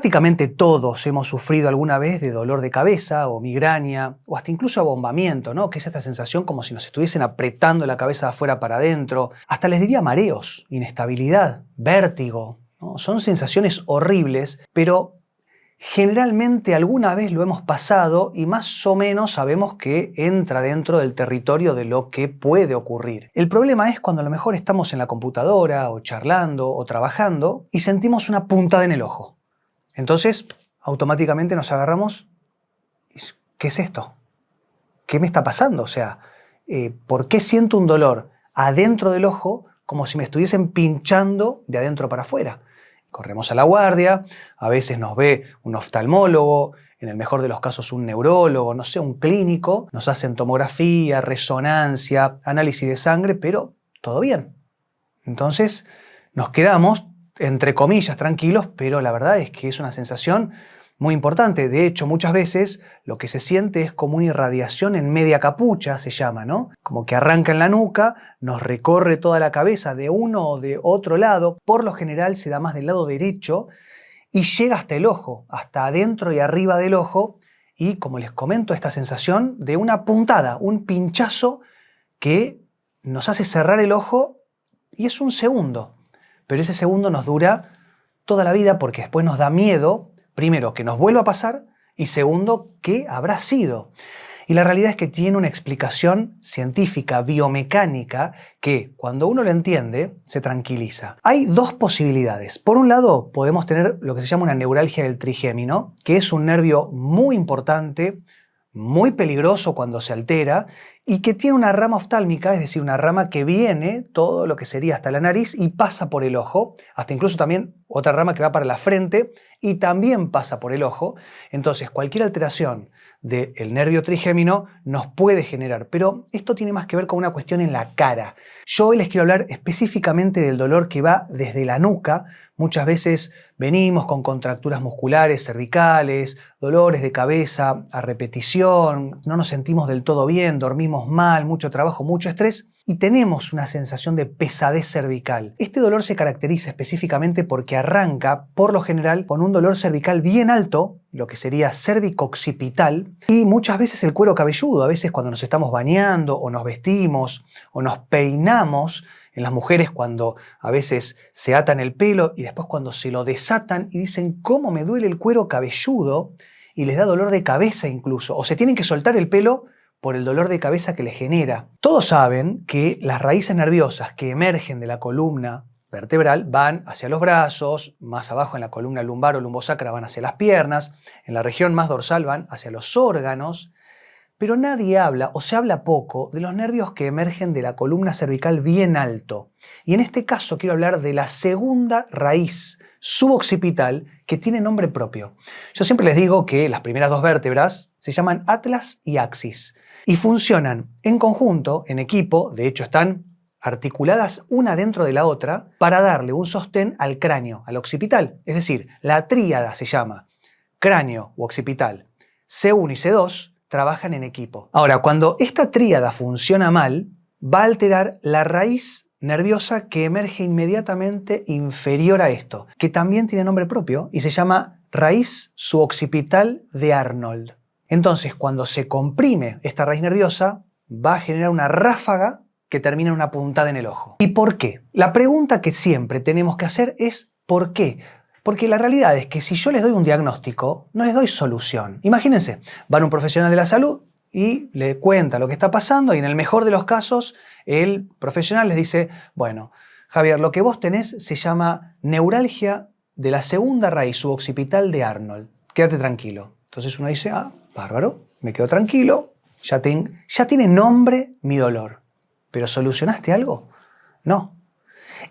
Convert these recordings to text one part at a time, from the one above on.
Prácticamente todos hemos sufrido alguna vez de dolor de cabeza o migraña o hasta incluso abombamiento, ¿no? Que es esta sensación como si nos estuviesen apretando la cabeza de afuera para adentro. Hasta les diría mareos, inestabilidad, vértigo, ¿no? Son sensaciones horribles, pero generalmente alguna vez lo hemos pasado y más o menos sabemos que entra dentro del territorio de lo que puede ocurrir. El problema es cuando a lo mejor estamos en la computadora o charlando o trabajando y sentimos una puntada en el ojo. Entonces, automáticamente nos agarramos, ¿qué es esto? ¿Qué me está pasando? O sea, ¿por qué siento un dolor adentro del ojo como si me estuviesen pinchando de adentro para afuera? Corremos a la guardia, a veces nos ve un oftalmólogo, en el mejor de los casos un neurólogo, no sé, un clínico, nos hacen tomografía, resonancia, análisis de sangre, pero todo bien. Entonces, nos quedamos entre comillas, tranquilos, pero la verdad es que es una sensación muy importante. De hecho, muchas veces lo que se siente es como una irradiación en media capucha, se llama, ¿no? Como que arranca en la nuca, nos recorre toda la cabeza de uno o de otro lado. Por lo general se da más del lado derecho y llega hasta el ojo, hasta adentro y arriba del ojo. Y como les comento, esta sensación de una puntada, un pinchazo que nos hace cerrar el ojo y es un segundo. Pero ese segundo nos dura toda la vida porque después nos da miedo, primero, que nos vuelva a pasar y segundo, ¿qué habrá sido? Y la realidad es que tiene una explicación científica, biomecánica, que cuando uno lo entiende, se tranquiliza. Hay dos posibilidades. Por un lado, podemos tener lo que se llama una neuralgia del trigémino, que es un nervio muy importante, muy peligroso cuando se altera y que tiene una rama oftálmica, es decir, una rama que viene todo lo que sería hasta la nariz y pasa por el ojo, hasta incluso también otra rama que va para la frente y también pasa por el ojo. Entonces, cualquier alteración del nervio trigémino nos puede generar, pero esto tiene más que ver con una cuestión en la cara. Yo hoy les quiero hablar específicamente del dolor que va desde la nuca. Muchas veces venimos con contracturas musculares, cervicales, dolores de cabeza a repetición, no nos sentimos del todo bien, dormimos mal, mucho trabajo, mucho estrés y tenemos una sensación de pesadez cervical. Este dolor se caracteriza específicamente porque arranca, por lo general, con un dolor cervical bien alto, lo que sería cervico-occipital, y muchas veces el cuero cabelludo, a veces cuando nos estamos bañando o nos vestimos o nos peinamos, en las mujeres cuando a veces se atan el pelo y después cuando se lo desatan y dicen cómo me duele el cuero cabelludo y les da dolor de cabeza incluso, o se tienen que soltar el pelo por el dolor de cabeza que les genera. Todos saben que las raíces nerviosas que emergen de la columna vertebral van hacia los brazos, más abajo en la columna lumbar o lumbosacra van hacia las piernas, en la región más dorsal van hacia los órganos, pero nadie habla o se habla poco de los nervios que emergen de la columna cervical bien alto. Y en este caso quiero hablar de la segunda raíz suboccipital que tiene nombre propio. Yo siempre les digo que las primeras dos vértebras se llaman atlas y axis y funcionan en conjunto, en equipo, de hecho están articuladas una dentro de la otra para darle un sostén al cráneo, al occipital. Es decir, la tríada se llama cráneo u occipital. C1 y C2 trabajan en equipo. Ahora, cuando esta tríada funciona mal, va a alterar la raíz nerviosa que emerge inmediatamente inferior a esto, que también tiene nombre propio y se llama raíz suboccipital de Arnold. Entonces, cuando se comprime esta raíz nerviosa, va a generar una ráfaga que termina en una puntada en el ojo. ¿Y por qué? La pregunta que siempre tenemos que hacer es ¿por qué? Porque la realidad es que si yo les doy un diagnóstico, no les doy solución. Imagínense, van a un profesional de la salud y le cuenta lo que está pasando y en el mejor de los casos el profesional les dice, bueno, Javier, lo que vos tenés se llama neuralgia de la segunda raíz suboccipital de Arnold. Quédate tranquilo. Entonces uno dice, bárbaro, me quedo tranquilo, ya tiene nombre mi dolor. ¿Pero solucionaste algo? No.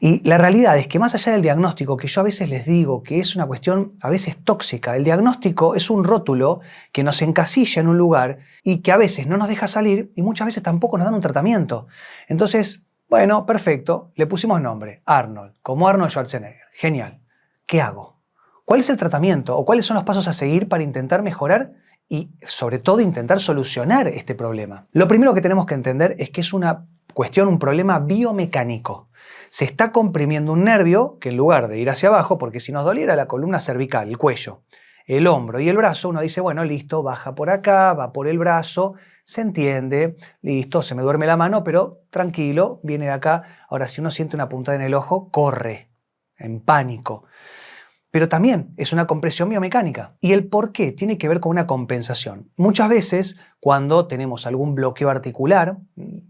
Y la realidad es que más allá del diagnóstico, que yo a veces les digo que es una cuestión a veces tóxica, el diagnóstico es un rótulo que nos encasilla en un lugar y que a veces no nos deja salir y muchas veces tampoco nos dan un tratamiento. Entonces, bueno, perfecto, le pusimos nombre, Arnold, como Arnold Schwarzenegger. Genial. ¿Qué hago? ¿Cuál es el tratamiento o cuáles son los pasos a seguir para intentar mejorar y sobre todo intentar solucionar este problema? Lo primero que tenemos que entender es que es una cuestión, un problema biomecánico. Se está comprimiendo un nervio que en lugar de ir hacia abajo, porque si nos doliera la columna cervical, el cuello, el hombro y el brazo, uno dice, bueno, listo, baja por acá, va por el brazo, se entiende, listo, se me duerme la mano, pero tranquilo, viene de acá. Ahora, si uno siente una puntada en el ojo, corre, en pánico. Pero también es una compresión biomecánica. ¿Y el por qué? Tiene que ver con una compensación. Muchas veces, cuando tenemos algún bloqueo articular,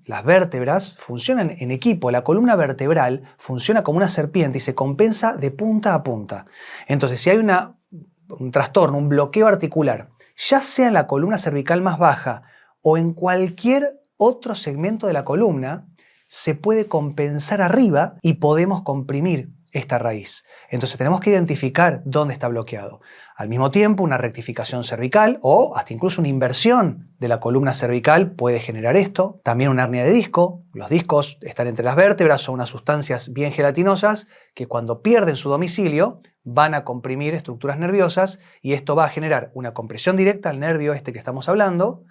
las vértebras funcionan en equipo. La columna vertebral funciona como una serpiente y se compensa de punta a punta. Entonces, si hay un trastorno, un bloqueo articular, ya sea en la columna cervical más baja o en cualquier otro segmento de la columna, se puede compensar arriba y podemos comprimir esta raíz. Entonces tenemos que identificar dónde está bloqueado. Al mismo tiempo, una rectificación cervical o hasta incluso una inversión de la columna cervical puede generar esto. También una hernia de disco. Los discos están entre las vértebras, son unas sustancias bien gelatinosas que cuando pierden su domicilio van a comprimir estructuras nerviosas y esto va a generar una compresión directa al nervio este que estamos hablando,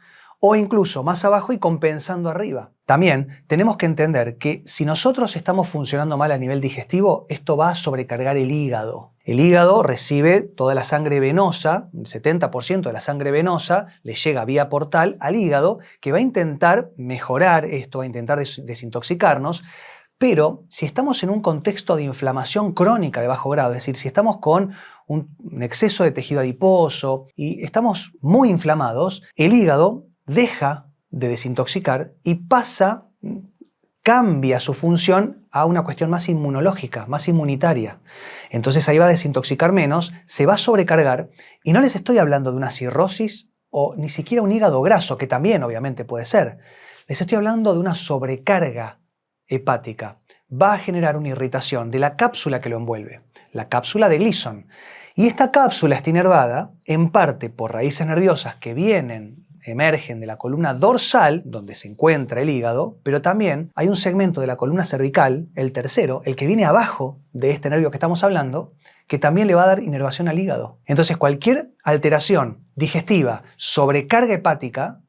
o incluso más abajo y compensando arriba. También tenemos que entender que si nosotros estamos funcionando mal a nivel digestivo, esto va a sobrecargar el hígado. El hígado recibe toda la sangre venosa, el 70% de la sangre venosa le llega vía portal al hígado, que va a intentar mejorar esto, va a intentar desintoxicarnos. Pero si estamos en un contexto de inflamación crónica de bajo grado, es decir, si estamos con un exceso de tejido adiposo y estamos muy inflamados, el hígado deja de desintoxicar y cambia su función a una cuestión más inmunológica, más inmunitaria. Entonces ahí va a desintoxicar menos, se va a sobrecargar y no les estoy hablando de una cirrosis o ni siquiera un hígado graso, que también obviamente puede ser. Les estoy hablando de una sobrecarga hepática. Va a generar una irritación de la cápsula que lo envuelve, la cápsula de Gleason. Y esta cápsula está inervada en parte por raíces nerviosas que emergen de la columna dorsal, donde se encuentra el hígado, pero también hay un segmento de la columna cervical, el tercero, el que viene abajo de este nervio que estamos hablando, que también le va a dar inervación al hígado. Entonces cualquier alteración digestiva, sobrecarga hepática,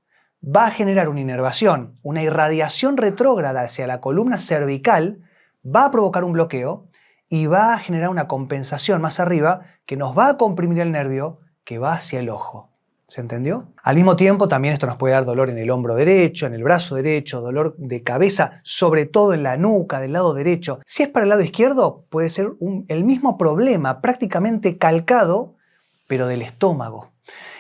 va a generar una inervación, una irradiación retrógrada hacia la columna cervical, va a provocar un bloqueo y va a generar una compensación más arriba que nos va a comprimir el nervio que va hacia el ojo. ¿Se entendió? Al mismo tiempo, también esto nos puede dar dolor en el hombro derecho, en el brazo derecho, dolor de cabeza, sobre todo en la nuca del lado derecho. Si es para el lado izquierdo, puede ser el mismo problema, prácticamente calcado, pero del estómago.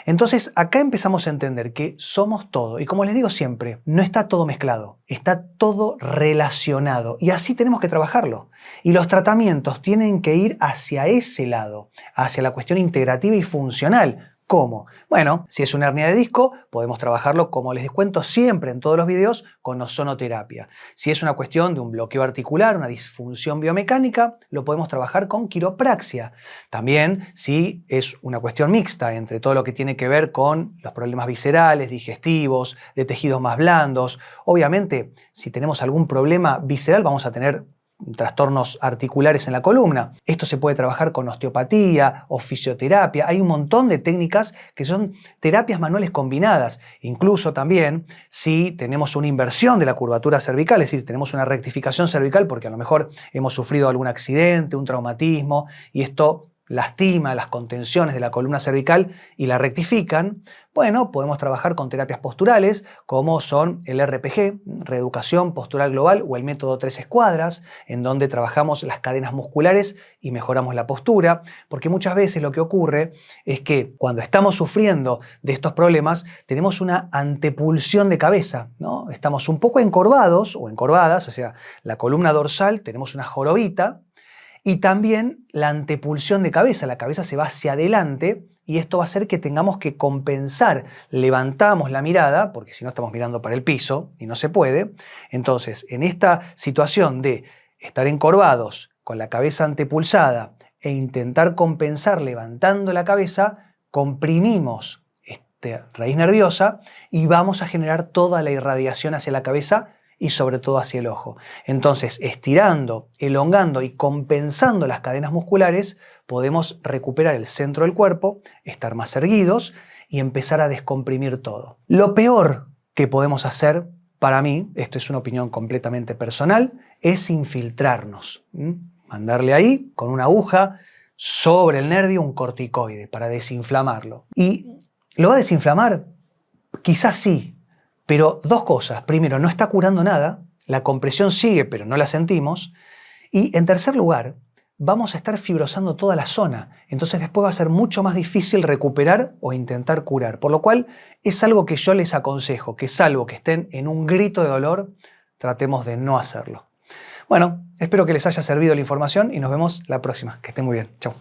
Entonces, acá empezamos a entender que somos todo. Y como les digo siempre, no está todo mezclado, está todo relacionado. Y así tenemos que trabajarlo. Y los tratamientos tienen que ir hacia ese lado, hacia la cuestión integrativa y funcional. ¿Cómo? Bueno, si es una hernia de disco, podemos trabajarlo, como les cuento siempre en todos los videos, con ozonoterapia. Si es una cuestión de un bloqueo articular, una disfunción biomecánica, lo podemos trabajar con quiropraxia. También, si es una cuestión mixta entre todo lo que tiene que ver con los problemas viscerales, digestivos, de tejidos más blandos. Obviamente, si tenemos algún problema visceral, vamos a tener trastornos articulares en la columna. Esto se puede trabajar con osteopatía o fisioterapia. Hay un montón de técnicas que son terapias manuales combinadas. Incluso también si tenemos una inversión de la curvatura cervical, es decir, tenemos una rectificación cervical porque a lo mejor hemos sufrido algún accidente, un traumatismo y esto lastima las contenciones de la columna cervical y la rectifican, bueno, podemos trabajar con terapias posturales como son el RPG, Reeducación Postural Global, o el método 3 escuadras, en donde trabajamos las cadenas musculares y mejoramos la postura, porque muchas veces lo que ocurre es que cuando estamos sufriendo de estos problemas tenemos una antepulsión de cabeza, ¿no? Estamos un poco encorvados o encorvadas, o sea, la columna dorsal tenemos una jorobita, y también la antepulsión de cabeza, la cabeza se va hacia adelante y esto va a hacer que tengamos que compensar. Levantamos la mirada, porque si no estamos mirando para el piso y no se puede. Entonces, en esta situación de estar encorvados con la cabeza antepulsada e intentar compensar levantando la cabeza, comprimimos esta raíz nerviosa y vamos a generar toda la irradiación hacia la cabeza y sobre todo hacia el ojo. Entonces, estirando, elongando y compensando las cadenas musculares, podemos recuperar el centro del cuerpo, estar más erguidos y empezar a descomprimir todo. Lo peor que podemos hacer, para mí, esto es una opinión completamente personal, es infiltrarnos. Mandarle ahí, con una aguja, sobre el nervio un corticoide para desinflamarlo. ¿Y lo va a desinflamar? Quizás sí, pero dos cosas. Primero, no está curando nada, la compresión sigue pero no la sentimos. Y en tercer lugar, vamos a estar fibrosando toda la zona. Entonces después va a ser mucho más difícil recuperar o intentar curar. Por lo cual es algo que yo les aconsejo, que salvo que estén en un grito de dolor, tratemos de no hacerlo. Bueno, espero que les haya servido la información y nos vemos la próxima. Que estén muy bien. Chau.